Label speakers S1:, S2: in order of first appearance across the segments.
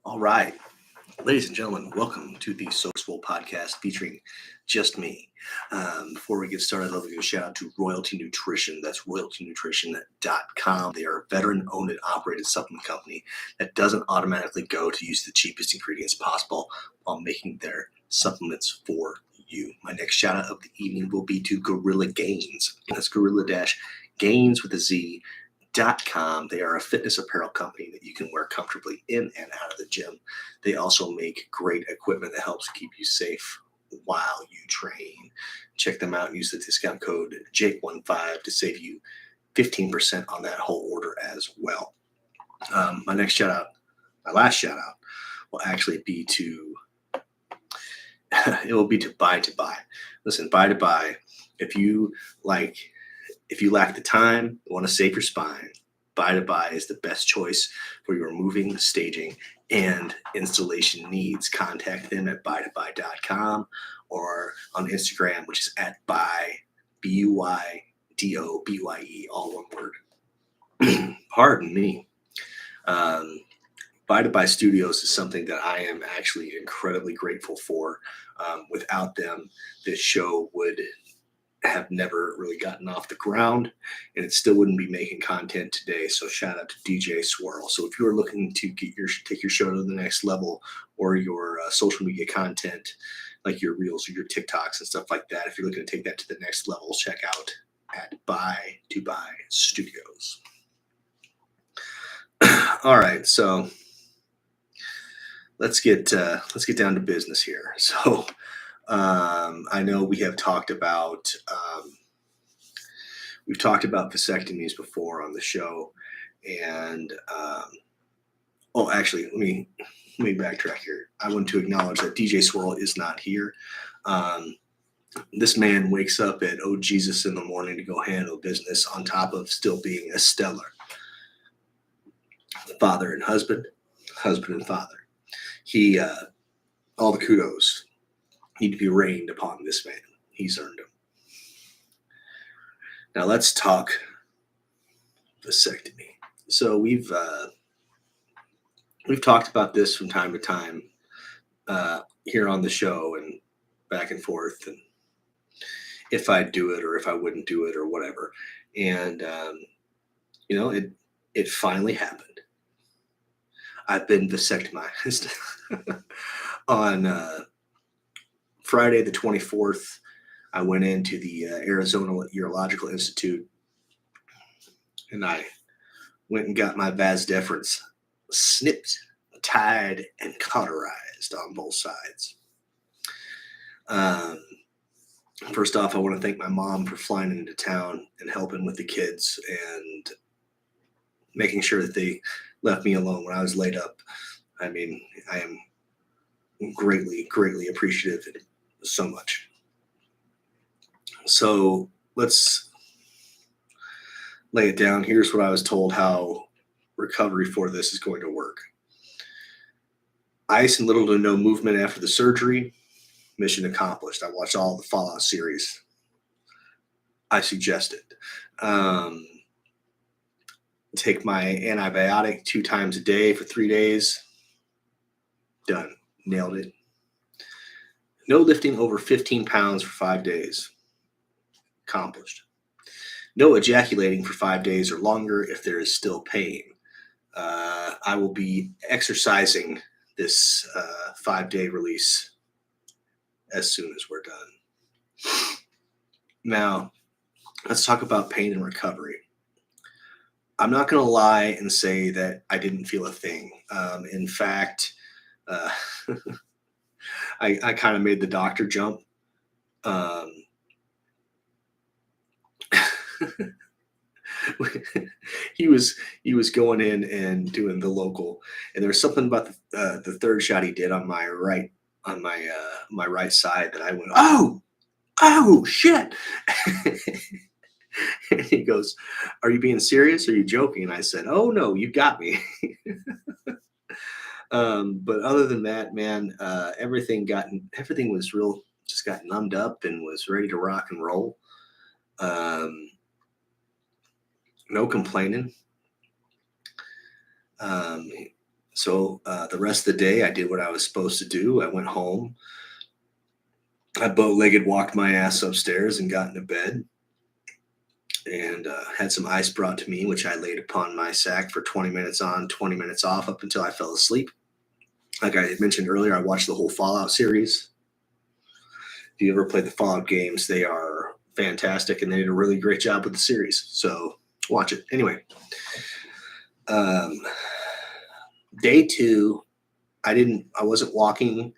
S1: All right, ladies and gentlemen, welcome to the Sociable podcast featuring just me. Before we get started, I'd love to give a shout out to Royalty Nutrition. That's royaltynutrition.com. They are a veteran owned and operated supplement company that doesn't automatically go to use the cheapest ingredients possible while making their supplements for you. My next shout out of the evening will be to Gorilla Gains. That's Gorilla-Gains with a Z.com. They are a fitness apparel company that you can wear comfortably in and out of the gym. They also make great equipment that helps keep you safe while you train. Check them out and use the discount code Jake15 to save you 15% on that whole order as well. My last shout out will actually be to Buy to Buy. Listen, Buy to Buy. If you lack the time, want to save your spine, Buy to Buy is the best choice for your moving, staging, and installation needs. Contact them at buytobuy.com or on Instagram, which is at buy, BUYDOBYE, all one word. Pardon me. Buy to Buy Studios is something that I am actually incredibly grateful for. Without them, this show would have never really gotten off the ground, and it still wouldn't be making content today. So shout out to DJ Swirl. So if you're looking to take your show to the next level, or your social media content, like your reels or your TikToks and stuff like that, if you're looking to take that to the next level, check out at Buy to Buy Studios. All right, so let's get down to business here. So I know we have talked about vasectomies before on the show, and actually, let me backtrack here. I want to acknowledge that DJ Swirl is not here. This man wakes up at Jesus in the morning to go handle business, on top of still being a stellar father and husband and father. He all the kudos need to be rained upon this man. He's earned them. Now let's talk vasectomy. So we've talked about this from time to time here on the show, and back and forth, and if I'd do it or if I wouldn't do it or whatever. And it finally happened. I've been vasectomized on Friday the 24th. I went into the Arizona Urological Institute, and I went and got my vas deferens snipped, tied, and cauterized on both sides. First off, I want to thank my mom for flying into town and helping with the kids and making sure that they left me alone when I was laid up. I mean, I am greatly, greatly appreciative of it so much. So let's lay it down. Here's what I was told how recovery for this is going to work. Ice and little to no movement after the surgery. Mission accomplished. I watched all the Fallout series. I suggest it. Take my antibiotic 2 times a day for 3 days. Done. Nailed it. No lifting over 15 pounds for 5 days. Accomplished. No ejaculating for 5 days or longer if there is still pain. I will be exercising this 5-day release as soon as we're done. Now, let's talk about pain and recovery. I'm not going to lie and say that I didn't feel a thing. In fact, I kind of made the doctor jump. He was going in and doing the local, and there was something about the third shot he did on my right side that I went, oh shit. And he goes, "Are you being serious? Or are you joking?" And I said, "Oh no, you got me." But other than that, man, everything was real, just got numbed up and was ready to rock and roll. No complaining. So the rest of the day, I did what I was supposed to do. I went home. I bow-legged walked my ass upstairs and got into bed and had some ice brought to me, which I laid upon my sack for 20 minutes on, 20 minutes off up until I fell asleep. Like I had mentioned earlier, I watched the whole Fallout series. If you ever played the Fallout games, they are fantastic and they did a really great job with the series. So watch it. Anyway, um, day two, I wasn't walking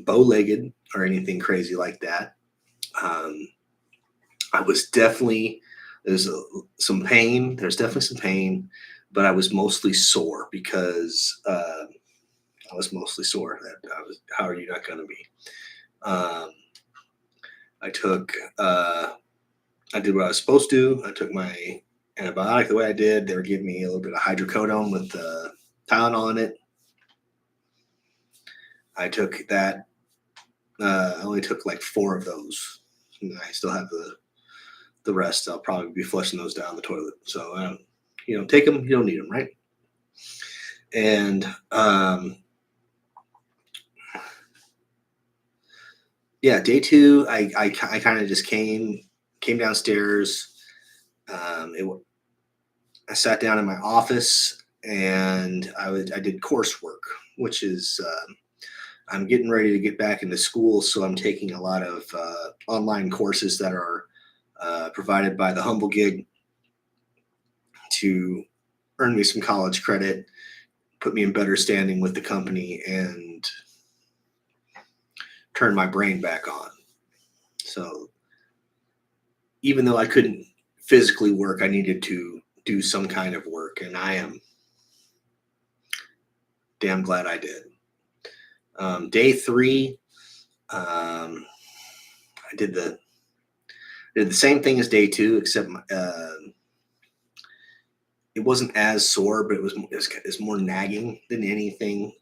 S1: bow-legged or anything crazy like that. Um, I was definitely some pain. There's definitely some pain, but I was mostly sore because I was mostly sore. How are you not going to be? Um, I took. I did what I was supposed to. I took my antibiotic the way I did. They were giving me a little bit of hydrocodone with Tylenol in it. I took that. I only took like 4 of those. And I still have the rest. I'll probably be flushing those down the toilet. So take them. You don't need them, right? And day two, I kind of just came downstairs. I sat down in my office and I did coursework, which is I'm getting ready to get back into school, so I'm taking a lot of online courses that are provided by the Humble Gig to earn me some college credit, put me in better standing with the company, and turn my brain back on. So even though I couldn't physically work, I needed to do some kind of work, and I am damn glad I did. Day 3, I did the same thing as day 2, except it wasn't as sore, but it was more nagging than anything,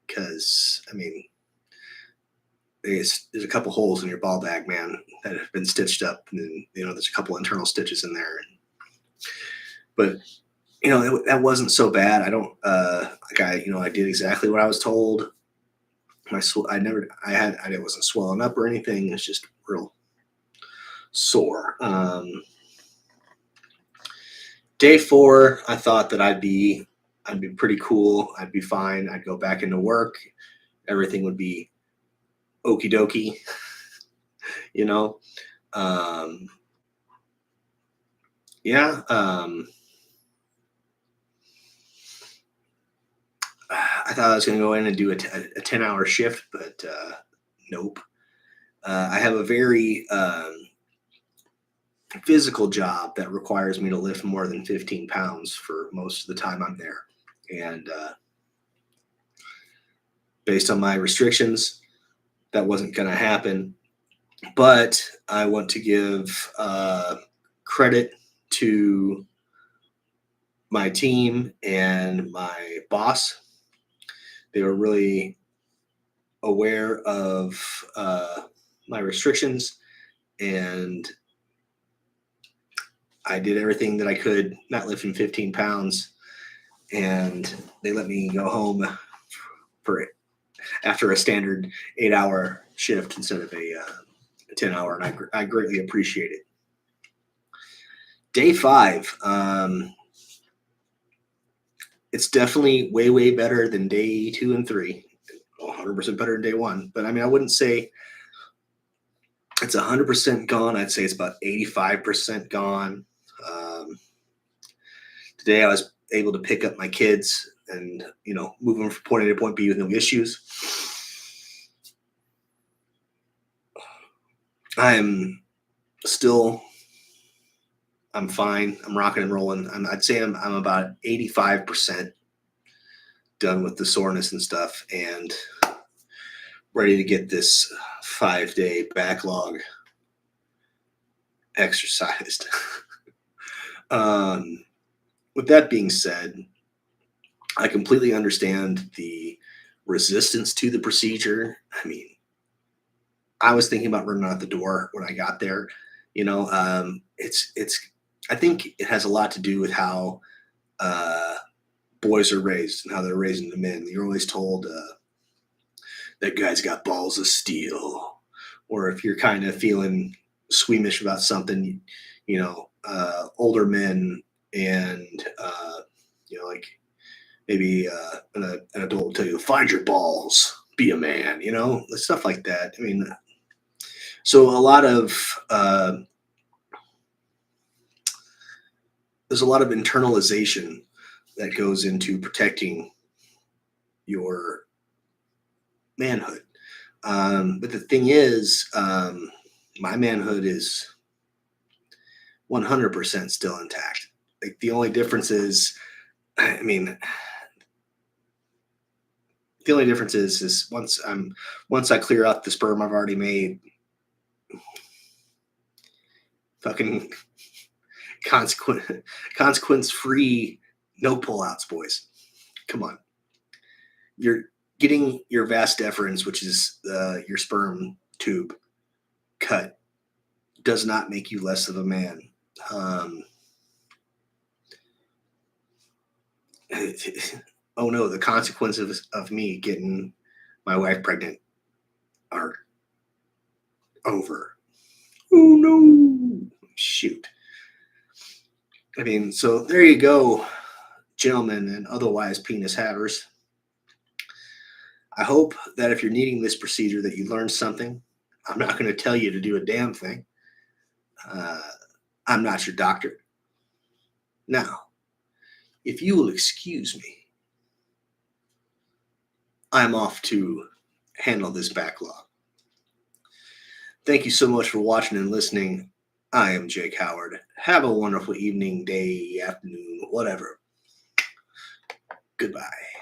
S1: because I mean, there's a couple holes in your ball bag, man, that have been stitched up, and there's a couple internal stitches in there, but that wasn't so bad. I don't I did exactly what I was told. I wasn't swelling up or anything. It's just real sore. Day 4, I thought that I'd be pretty cool. I'd be fine. I'd go back into work. Everything would be okie dokie, you know. Yeah. I thought I was going to go in and do a 10-hour shift, but nope. I have a very physical job that requires me to lift more than 15 pounds for most of the time I'm there. And based on my restrictions, that wasn't going to happen. But I want to give credit to my team and my boss. They were really aware of my restrictions, and I did everything that I could, not lifting 15 pounds, and they let me go home after a standard 8-hour shift instead of a 10-hour, and I greatly appreciate it. Day 5, it's definitely way, way better than day 2 and 3. 100% better than day 1, but I mean, I wouldn't say it's 100% gone. I'd say it's about 85% gone. Today I was able to pick up my kids and move them from point A to point B with no issues. I'm fine. I'm rocking and rolling. I'd say I'm about 85% done with the soreness and stuff, and ready to get this 5-day backlog exercised. With that being said, I completely understand the resistance to the procedure. I mean, I was thinking about running out the door when I got there. I think it has a lot to do with how boys are raised and how they're raising the men. You're always told that guy's got balls of steel. Or if you're kind of feeling squeamish about something, older men and, like maybe an adult will tell you, find your balls, be a man, stuff like that. I mean, so there's a lot of internalization that goes into protecting your manhood. But the thing is, my manhood is 100% still intact. Like the only difference is, the only difference is once I clear out the sperm I've already made, fucking consequence free, no pullouts, boys. Come on, you're getting your vas deferens, which is your sperm tube, cut, does not make you less of a man. Oh no, the consequences of me getting my wife pregnant are over. Oh no, shoot. So there you go, gentlemen and otherwise penis havers. I hope that if you're needing this procedure that you learned something. I'm not going to tell you to do a damn thing. I'm not your doctor. Now, if you will excuse me, I'm off to handle this backlog. Thank you so much for watching and listening. I am Jake Howard. Have a wonderful evening, day, afternoon, whatever. Goodbye.